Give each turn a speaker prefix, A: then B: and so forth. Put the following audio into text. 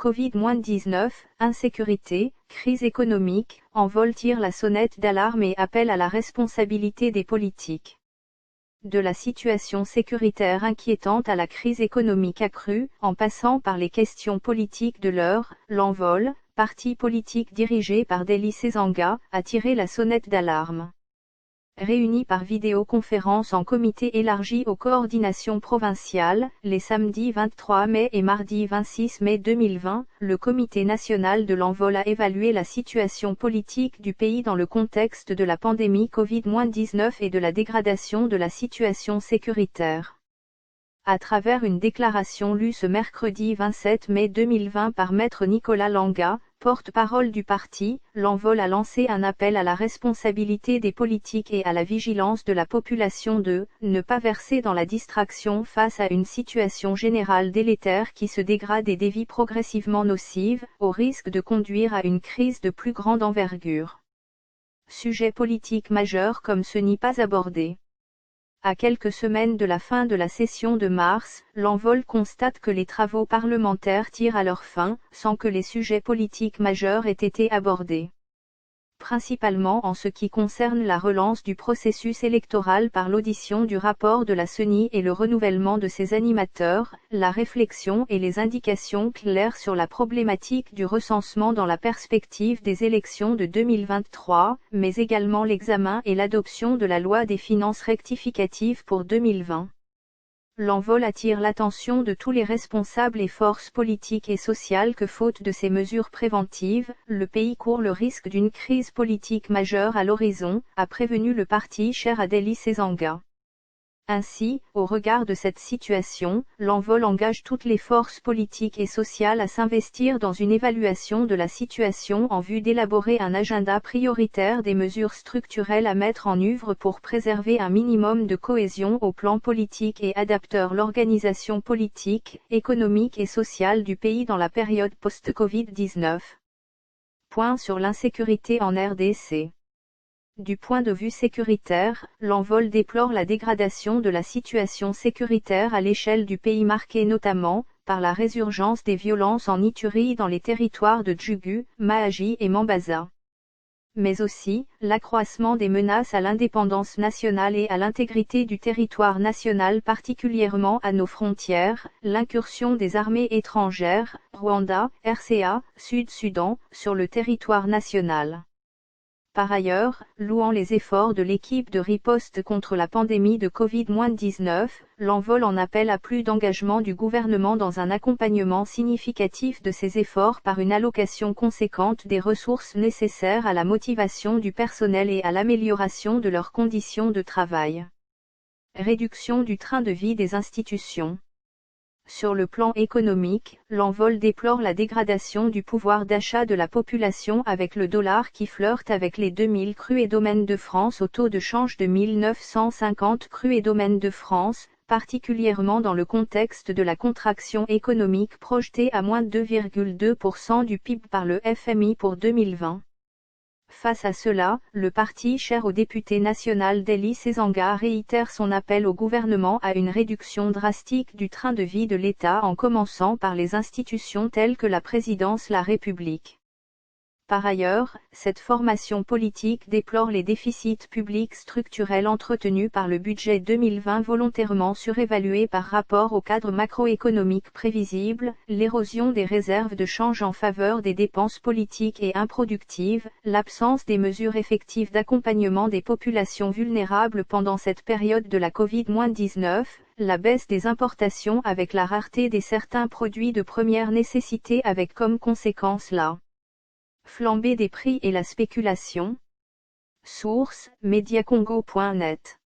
A: Covid-19, insécurité, crise économique, Envol tire la sonnette d'alarme et appelle à la responsabilité des politiques. De la situation sécuritaire inquiétante à la crise économique accrue, en passant par les questions politiques de l'heure, l'Envol, parti politique dirigé par Dely Sesanga, a tiré la sonnette d'alarme. Réunis par vidéoconférence en comité élargi aux coordinations provinciales, les samedis 23 mai et mardi 26 mai 2020, le comité national de l'Envol a évalué la situation politique du pays dans le contexte de la pandémie Covid-19 et de la dégradation de la situation sécuritaire. À travers une déclaration lue ce mercredi 27 mai 2020 par Maître Nicolas Langa, porte-parole du parti, l'Envol a lancé un appel à la responsabilité des politiques et à la vigilance de la population de ne pas verser dans la distraction face à une situation générale délétère qui se dégrade et dévie progressivement nocive, au risque de conduire à une crise de plus grande envergure. Sujet politique majeur comme ce n'est pas abordé. À quelques semaines de la fin de la session de mars, l'Envol constate que les travaux parlementaires tirent à leur fin, sans que les sujets politiques majeurs aient été abordés. Principalement en ce qui concerne la relance du processus électoral par l'audition du rapport de la CENI et le renouvellement de ses animateurs, la réflexion et les indications claires sur la problématique du recensement dans la perspective des élections de 2023, mais également l'examen et l'adoption de la loi des finances rectificatives pour 2020. L'Envol attire l'attention de tous les responsables et forces politiques et sociales que faute de ces mesures préventives, le pays court le risque d'une crise politique majeure à l'horizon, a prévenu le parti cher à Dely Sesanga. Ainsi, au regard de cette situation, l'Envol engage toutes les forces politiques et sociales à s'investir dans une évaluation de la situation en vue d'élaborer un agenda prioritaire des mesures structurelles à mettre en œuvre pour préserver un minimum de cohésion au plan politique et adapter l'organisation politique, économique et sociale du pays dans la période post-Covid-19. Point sur l'insécurité en RDC. Du point de vue sécuritaire, l'Envol déplore la dégradation de la situation sécuritaire à l'échelle du pays marquée notamment par la résurgence des violences en Ituri dans les territoires de Djugu, Mahaji et Mambasa. Mais aussi, l'accroissement des menaces à l'indépendance nationale et à l'intégrité du territoire national particulièrement à nos frontières, l'incursion des armées étrangères, Rwanda, RCA, Sud-Soudan, sur le territoire national. Par ailleurs, louant les efforts de l'équipe de riposte contre la pandémie de Covid-19, l'Envol en appelle à plus d'engagement du gouvernement dans un accompagnement significatif de ces efforts par une allocation conséquente des ressources nécessaires à la motivation du personnel et à l'amélioration de leurs conditions de travail. Réduction du train de vie des institutions. Sur le plan économique, l'Envol déplore la dégradation du pouvoir d'achat de la population avec le dollar qui flirte avec les 2000 cru et domaines de France au taux de change de 1950 cru et domaines de France, particulièrement dans le contexte de la contraction économique projetée à moins 2,2% du PIB par le FMI pour 2020. Face à cela, le parti cher au député national Dely Sesanga réitère son appel au gouvernement à une réduction drastique du train de vie de l'État en commençant par les institutions telles que la présidence de la République. Par ailleurs, cette formation politique déplore les déficits publics structurels entretenus par le budget 2020 volontairement surévalué par rapport au cadre macroéconomique prévisible, l'érosion des réserves de change en faveur des dépenses politiques et improductives, l'absence des mesures effectives d'accompagnement des populations vulnérables pendant cette période de la Covid-19, la baisse des importations avec la rareté des certains produits de première nécessité avec comme conséquence la flambée des prix et la spéculation. Source: mediacongo.net